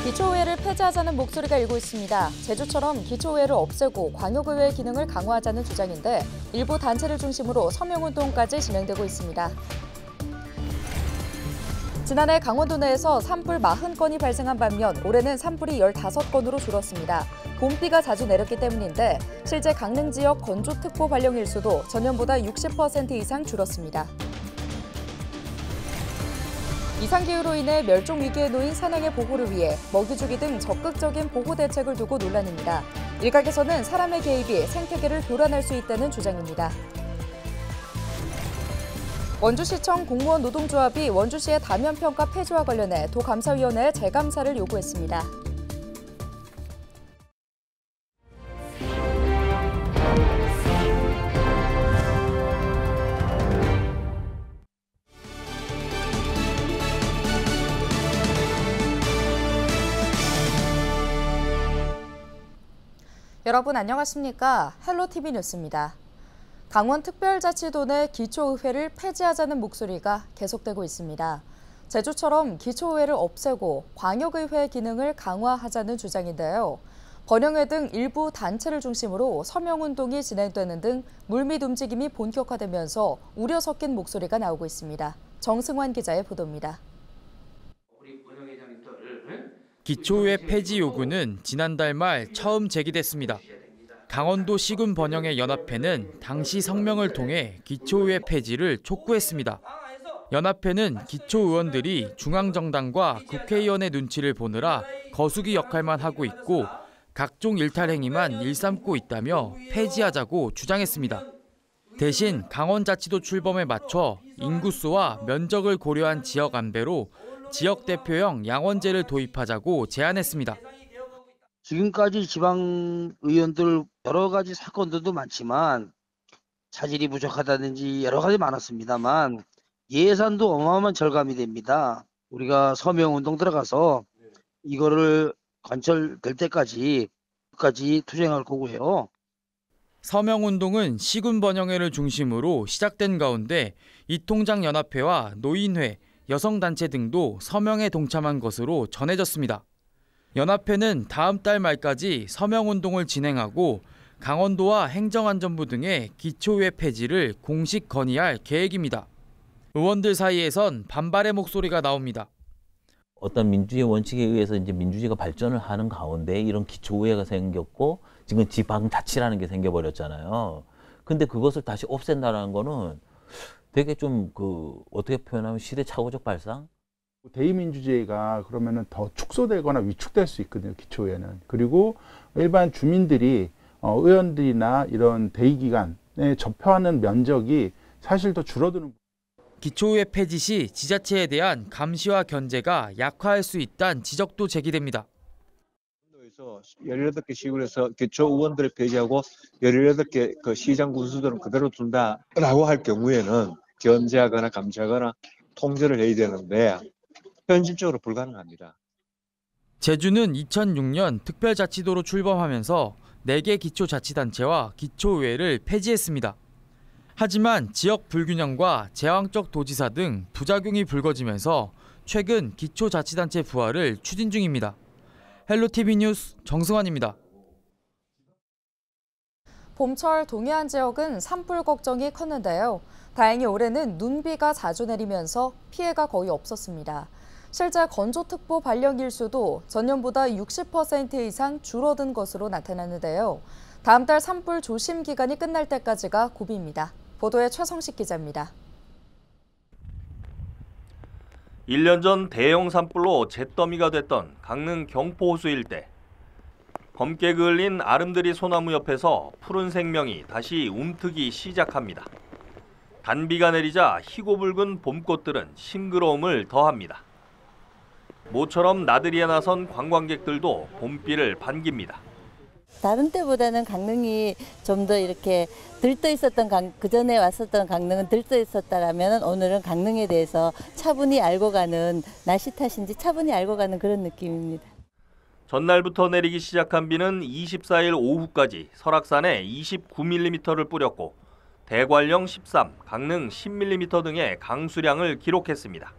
기초의회를 폐지하자는 목소리가 일고 있습니다. 제주처럼 기초의회를 없애고 광역의회의 기능을 강화하자는 주장인데 일부 단체를 중심으로 서명운동까지 진행되고 있습니다. 지난해 강원도 내에서 산불 40건이 발생한 반면 올해는 산불이 15건으로 줄었습니다. 봄비가 자주 내렸기 때문인데 실제 강릉 지역 건조특보 발령 일수도 전년보다 60% 이상 줄었습니다. 이상기후로 인해 멸종 위기에 놓인 산행의 보호를 위해 먹이주기 등 적극적인 보호 대책을 두고 논란입니다. 일각에서는 사람의 개입이 생태계를 교란할 수 있다는 주장입니다. 원주시청 공무원 노동조합이 원주시의 다면평가 폐지와 관련해 도감사위원회에 재감사를 요구했습니다. 여러분 안녕하십니까? 헬로티비 뉴스입니다. 강원특별자치도 내 기초의회를 폐지하자는 목소리가 계속되고 있습니다. 제주처럼 기초의회를 없애고 광역의회의 기능을 강화하자는 주장인데요. 번영회 등 일부 단체를 중심으로 서명운동이 진행되는 등 물밑 움직임이 본격화되면서 우려 섞인 목소리가 나오고 있습니다. 정승환 기자의 보도입니다. 기초의회 폐지 요구는 지난달 말 처음 제기됐습니다. 강원도 시군 번영회 연합회는 당시 성명을 통해 기초의회 폐지를 촉구했습니다. 연합회는 기초의원들이 중앙정당과 국회의원의 눈치를 보느라 거수기 역할만 하고 있고 각종 일탈 행위만 일삼고 있다며 폐지하자고 주장했습니다. 대신 강원자치도 출범에 맞춰 인구수와 면적을 고려한 지역 안배로 지역 대표형 양원제를 도입하자고 제안했습니다. 지금까지 지방의원들 여러 가지 사건들도 많지만 차질이 부족하다든지 여러 가지 많았습니다만 예산도 어마어마한 절감이 됩니다. 우리가 서명운동 들어가서 이거를 관철될 때까지 투쟁할 거고요. 서명운동은 시군 번영회를 중심으로 시작된 가운데 이통장연합회와 노인회, 여성단체 등도 서명에 동참한 것으로 전해졌습니다. 연합회는 다음 달 말까지 서명운동을 진행하고 강원도와 행정안전부 등의 기초의회 폐지를 공식 건의할 계획입니다. 의원들 사이에선 반발의 목소리가 나옵니다. 어떤 민주주의 원칙에 의해서 이제 민주주의가 발전을 하는 가운데 이런 기초의회가 생겼고 지금 지방자치라는 게 생겨버렸잖아요. 근데 그것을 다시 없앤다는 거는 되게 좀 어떻게 표현하면 시대착오적 발상? 대의민주주의가 그러면은 더 축소되거나 위축될 수 있거든요, 기초의회는. 그리고 일반 주민들이 의원들이나 이런 대의기관에 접하는 면적이 사실 더 줄어드는. 기초의회 폐지 시 지자체에 대한 감시와 견제가 약화할 수 있다는 지적도 제기됩니다. 18개 시군에서 기초의원들을 폐지하고 18개 그 시장 군수들은 그대로 둔다라고 할 경우에는 견제하거나 감시하거나 통제를 해야 되는데 현실적으로 불가능합니다. 제주는 2006년 특별자치도로 출범하면서 4개 기초자치단체와 기초의회를 폐지했습니다. 하지만 지역 불균형과 제왕적 도지사 등 부작용이 불거지면서 최근 기초자치단체 부활을 추진 중입니다. 헬로티비 뉴스 정승환입니다. 봄철 동해안 지역은 산불 걱정이 컸는데요. 다행히 올해는 눈비가 자주 내리면서 피해가 거의 없었습니다. 실제 건조특보 발령 일수도 전년보다 60% 이상 줄어든 것으로 나타났는데요. 다음 달 산불 조심 기간이 끝날 때까지가 고비입니다. 보도에 최성식 기자입니다. 1년 전 대형 산불로 잿더미가 됐던 강릉 경포호수 일대. 검게 그을린 아름드리 소나무 옆에서 푸른 생명이 다시 움트기 시작합니다. 단비가 내리자 희고 붉은 봄꽃들은 싱그러움을 더합니다. 모처럼 나들이에 나선 관광객들도 봄비를 반깁니다. 다른 때보다는 강릉이 좀 더 이렇게 들떠 있었던 그전에 왔었던 강릉은 들떠 있었다라면 오늘은 강릉에 대해서 차분히 알고 가는, 날씨 탓인지 차분히 알고 가는 그런 느낌입니다. 전날부터 내리기 시작한 비는 24일 오후까지 설악산에 29mm를 뿌렸고 대관령 13, 강릉 10mm 등의 강수량을 기록했습니다.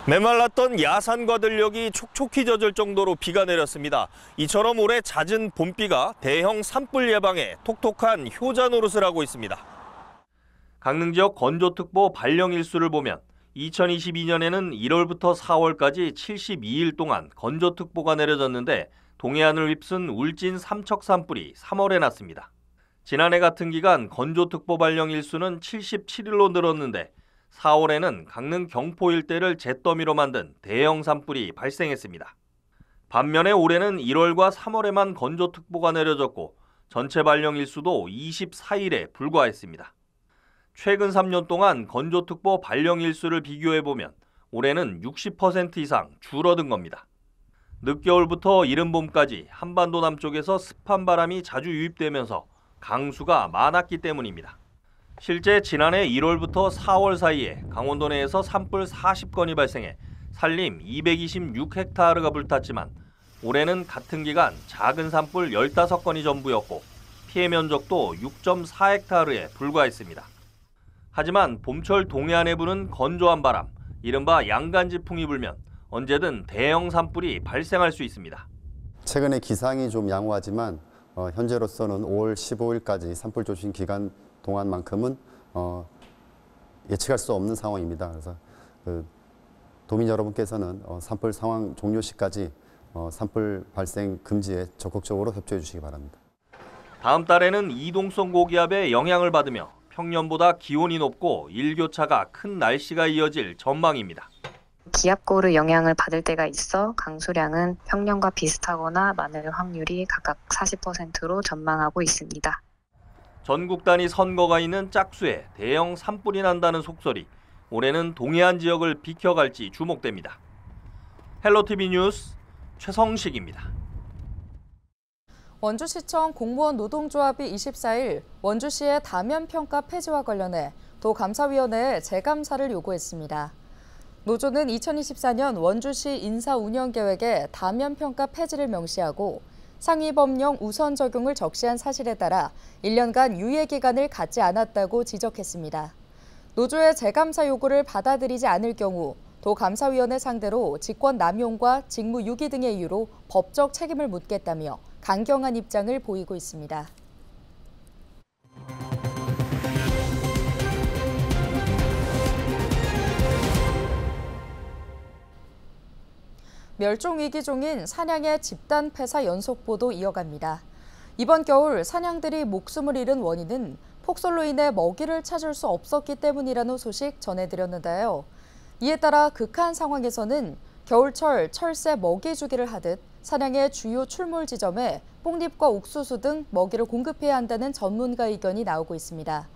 메말랐던 야산과 들녘이 촉촉히 젖을 정도로 비가 내렸습니다. 이처럼 올해 잦은 봄비가 대형 산불 예방에 톡톡한 효자 노릇을 하고 있습니다. 강릉 지역 건조특보 발령 일수를 보면 2022년에는 1월부터 4월까지 72일 동안 건조특보가 내려졌는데 동해안을 휩쓴 울진 삼척 산불이 3월에 났습니다. 지난해 같은 기간 건조특보 발령 일수는 77일로 늘었는데 4월에는 강릉 경포 일대를 잿더미로 만든 대형 산불이 발생했습니다. 반면에 올해는 1월과 3월에만 건조특보가 내려졌고 전체 발령 일수도 24일에 불과했습니다. 최근 3년 동안 건조특보 발령 일수를 비교해보면 올해는 60% 이상 줄어든 겁니다. 늦겨울부터 이른 봄까지 한반도 남쪽에서 습한 바람이 자주 유입되면서 강수가 많았기 때문입니다. 실제 지난해 1월부터 4월 사이에 강원도 내에서 산불 40건이 발생해 산림 226헥타르가 불탔지만 올해는 같은 기간 작은 산불 15건이 전부였고 피해 면적도 6.4헥타르에 불과했습니다. 하지만 봄철 동해안에 부는 건조한 바람, 이른바 양간지풍이 불면 언제든 대형 산불이 발생할 수 있습니다. 최근에 기상이 좀 양호하지만 현재로서는 5월 15일까지 산불 조심 기간 동안만큼은 예측할 수 없는 상황입니다. 그래서 도민 여러분께서는 산불 상황 종료 시까지 산불 발생 금지에 적극적으로 협조해 주시기 바랍니다. 다음 달에는 이동성 고기압의 영향을 받으며 평년보다 기온이 높고 일교차가 큰 날씨가 이어질 전망입니다. 기압고를 영향을 받을 때가 있어 강수량은 평년과 비슷하거나 많을 확률이 각각 40%로 전망하고 있습니다. 전국 단위 선거가 있는 짝수에 대형 산불이 난다는 속설이 올해는 동해안 지역을 비켜갈지 주목됩니다. 헬로티비 뉴스 최성식입니다. 원주시청 공무원 노동조합이 24일 원주시의 다면평가 폐지와 관련해 도감사위원회에 재감사를 요구했습니다. 노조는 2024년 원주시 인사운영계획에 다면평가 폐지를 명시하고 상위법령 우선 적용을 적시한 사실에 따라 1년간 유예기간을 갖지 않았다고 지적했습니다. 노조의 재감사 요구를 받아들이지 않을 경우 도감사위원회 상대로 직권 남용과 직무 유기 등의 이유로 법적 책임을 묻겠다며 강경한 입장을 보이고 있습니다. 멸종위기 중인 사냥의 집단 폐사 연속보도 이어갑니다. 이번 겨울 사냥들이 목숨을 잃은 원인은 폭설로 인해 먹이를 찾을 수 없었기 때문이라는 소식 전해드렸는데요. 이에 따라 극한 상황에서는 겨울철 철새 먹이 주기를 하듯 사냥의 주요 출몰 지점에 뽕잎과 옥수수 등 먹이를 공급해야 한다는 전문가 의견이 나오고 있습니다.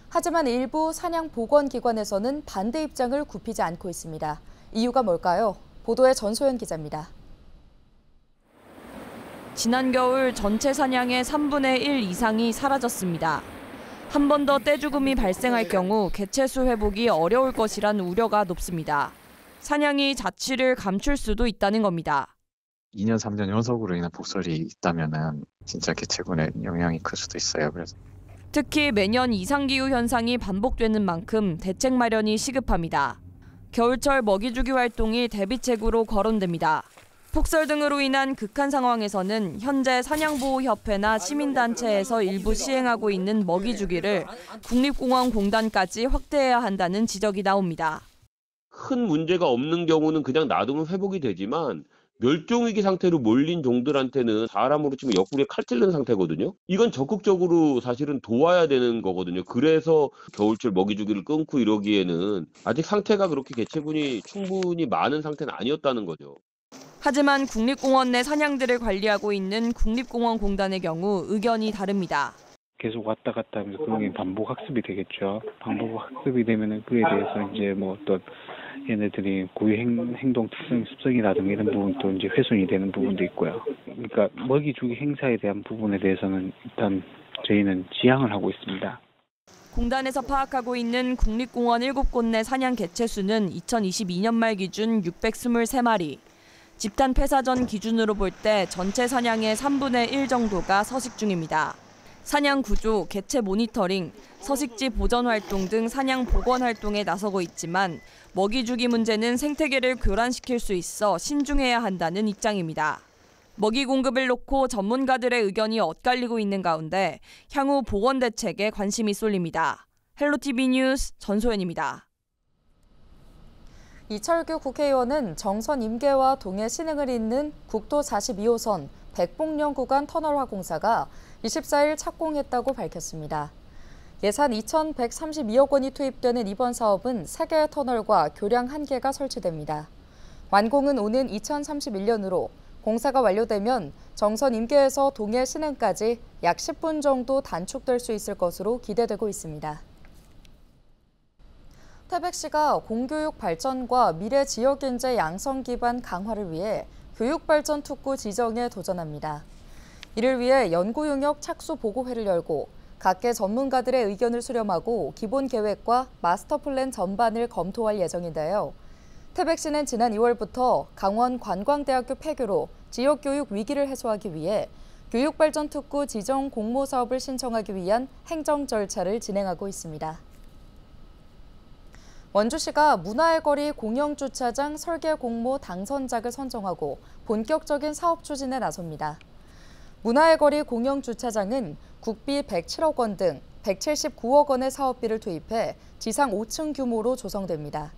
하지만 일부 사냥 보건기관에서는 반대 입장을 굽히지 않고 있습니다. 이유가 뭘까요? 보도에 전소연 기자입니다. 지난 겨울 전체 사냥의 3분의 1 이상이 사라졌습니다. 한 번 더 떼죽음이 발생할 경우 개체수 회복이 어려울 것이란 우려가 높습니다. 사냥이 자취를 감출 수도 있다는 겁니다. 2년, 3년 연속으로 인한 폭설이 있다면은 진짜 개체군에 영향이 클 수도 있어요. 그래서 특히 매년 이상기후 현상이 반복되는 만큼 대책 마련이 시급합니다. 겨울철 먹이주기 활동이 대비책으로 거론됩니다. 폭설 등으로 인한 극한 상황에서는 현재 사냥보호협회나 시민단체에서 일부 시행하고 있는 먹이주기를 국립공원공단까지 확대해야 한다는 지적이 나옵니다. 큰 문제가 없는 경우는 그냥 놔두면 회복이 되지만 멸종위기 상태로 몰린 종들한테는 사람으로 치면 옆구리에 칼 찔른 상태거든요. 이건 적극적으로 사실은 도와야 되는 거거든요. 그래서 겨울철 먹이주기를 끊고 이러기에는 아직 상태가 그렇게 개체군이 충분히 많은 상태는 아니었다는 거죠. 하지만 국립공원 내 사냥들을 관리하고 있는 국립공원공단의 경우 의견이 다릅니다. 계속 왔다 갔다 하면서 그게 반복 학습이 되겠죠. 반복 학습이 되면은 그에 대해서 이제 뭐 어떤 얘네들이 고유 행동 특성 습성이라든가 이런 부분도 이제 훼손이 되는 부분도 있고요. 그러니까 먹이 주기 행사에 대한 부분에 대해서는 일단 저희는 지양을 하고 있습니다. 공단에서 파악하고 있는 국립공원 7곳 내 사냥 개체수는 2022년 말 기준 623마리. 집단 폐사 전 기준으로 볼 때 전체 사냥의 3분의 1 정도가 서식 중입니다. 사냥 구조, 개체 모니터링, 서식지 보전 활동 등 사냥 복원 활동에 나서고 있지만 먹이 주기 문제는 생태계를 교란시킬 수 있어 신중해야 한다는 입장입니다. 먹이 공급을 놓고 전문가들의 의견이 엇갈리고 있는 가운데 향후 보건 대책에 관심이 쏠립니다. 헬로티비 뉴스 전소연입니다. 이철규 국회의원은 정선 임계와 동해 신흥을 잇는 국도 42호선 백봉령 구간 터널화 공사가 24일 착공했다고 밝혔습니다. 예산 2,132억 원이 투입되는 이번 사업은 3개의 터널과 교량 1개가 설치됩니다. 완공은 오는 2031년으로 공사가 완료되면 정선 임계에서 동해 신흥까지 약 10분 정도 단축될 수 있을 것으로 기대되고 있습니다. 태백시가 공교육 발전과 미래 지역인재 양성 기반 강화를 위해 교육발전 특구 지정에 도전합니다. 이를 위해 연구용역 착수 보고회를 열고 각계 전문가들의 의견을 수렴하고 기본 계획과 마스터 플랜 전반을 검토할 예정인데요. 태백시는 지난 2월부터 강원 관광대학교 폐교로 지역교육 위기를 해소하기 위해 교육발전 특구 지정 공모 사업을 신청하기 위한 행정 절차를 진행하고 있습니다. 원주시가 문화의 거리 공영주차장 설계 공모 당선작을 선정하고 본격적인 사업 추진에 나섭니다. 문화의 거리 공영주차장은 국비 107억 원 등 179억 원의 사업비를 투입해 지상 5층 규모로 조성됩니다.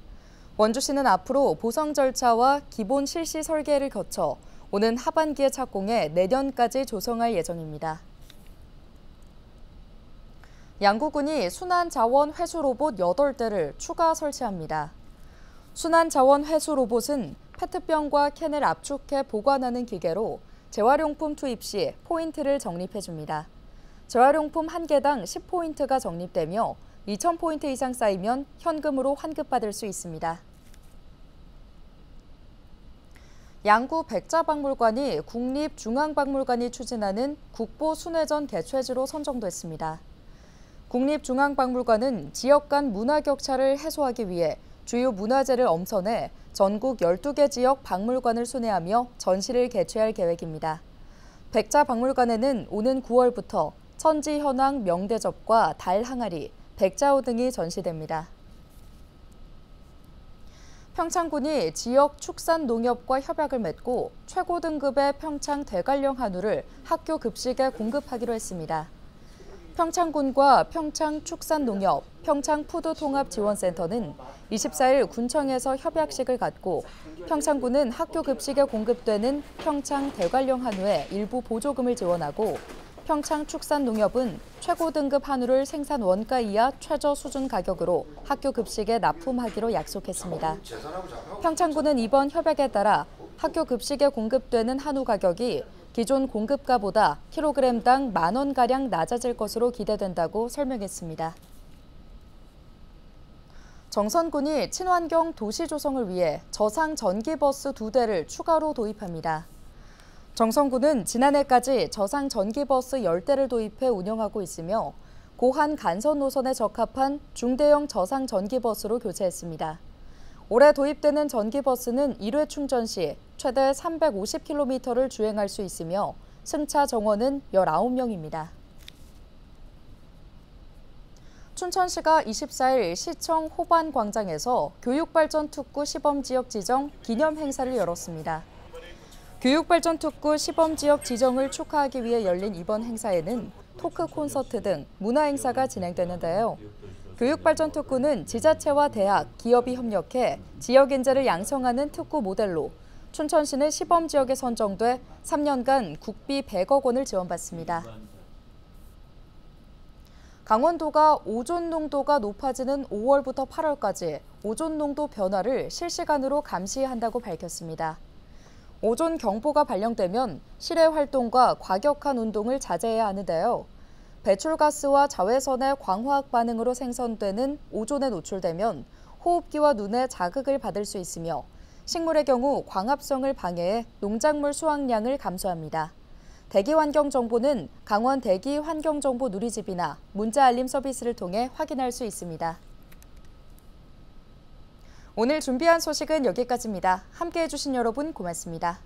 원주시는 앞으로 보성 절차와 기본 실시 설계를 거쳐 오는 하반기에 착공해 내년까지 조성할 예정입니다. 양구군이 순환자원 회수 로봇 8대를 추가 설치합니다. 순환자원 회수 로봇은 페트병과 캔을 압축해 보관하는 기계로 재활용품 투입 시 포인트를 적립해줍니다. 재활용품 1개당 10포인트가 적립되며 2,000포인트 이상 쌓이면 현금으로 환급받을 수 있습니다. 양구 백자박물관이 국립중앙박물관이 추진하는 국보순회전 개최지로 선정됐습니다. 국립중앙박물관은 지역 간 문화 격차를 해소하기 위해 주요 문화재를 엄선해 전국 12개 지역 박물관을 순회하며 전시를 개최할 계획입니다. 백자박물관에는 오는 9월부터 천지현황 명대접과 달 항아리, 백자호 등이 전시됩니다. 평창군이 지역 축산 농협과 협약을 맺고 최고 등급의 평창 대관령 한우를 학교 급식에 공급하기로 했습니다. 평창군과 평창축산농협, 평창푸드통합지원센터는 24일 군청에서 협약식을 갖고 평창군은 학교 급식에 공급되는 평창 대관령 한우에 일부 보조금을 지원하고 평창축산농협은 최고 등급 한우를 생산 원가 이하 최저 수준 가격으로 학교 급식에 납품하기로 약속했습니다. 평창군은 이번 협약에 따라 학교 급식에 공급되는 한우 가격이 기존 공급가보다 킬로그램당 10,000원가량 낮아질 것으로 기대된다고 설명했습니다. 정선군이 친환경 도시 조성을 위해 저상 전기버스 2대를 추가로 도입합니다. 정선군은 지난해까지 저상 전기버스 10대를 도입해 운영하고 있으며 고한 간선 노선에 적합한 중대형 저상 전기버스로 교체했습니다. 올해 도입되는 전기버스는 1회 충전 시 최대 350km를 주행할 수 있으며 승차 정원은 19명입니다. 춘천시가 24일 시청 호반 광장에서 교육발전 특구 시범지역 지정 기념 행사를 열었습니다. 교육발전 특구 시범지역 지정을 축하하기 위해 열린 이번 행사에는 토크 콘서트 등 문화행사가 진행되는데요. 교육발전 특구는 지자체와 대학, 기업이 협력해 지역 인재를 양성하는 특구 모델로 춘천시는 시범지역에 선정돼 3년간 국비 100억 원을 지원받습니다. 강원도가 오존 농도가 높아지는 5월부터 8월까지 오존 농도 변화를 실시간으로 감시한다고 밝혔습니다. 오존 경보가 발령되면 실외 활동과 과격한 운동을 자제해야 하는데요. 배출가스와 자외선의 광화학 반응으로 생성되는 오존에 노출되면 호흡기와 눈에 자극을 받을 수 있으며 식물의 경우 광합성을 방해해 농작물 수확량을 감소합니다. 대기환경정보는 강원 대기환경정보 누리집이나 문자알림 서비스를 통해 확인할 수 있습니다. 오늘 준비한 소식은 여기까지입니다. 함께해 주신 여러분 고맙습니다.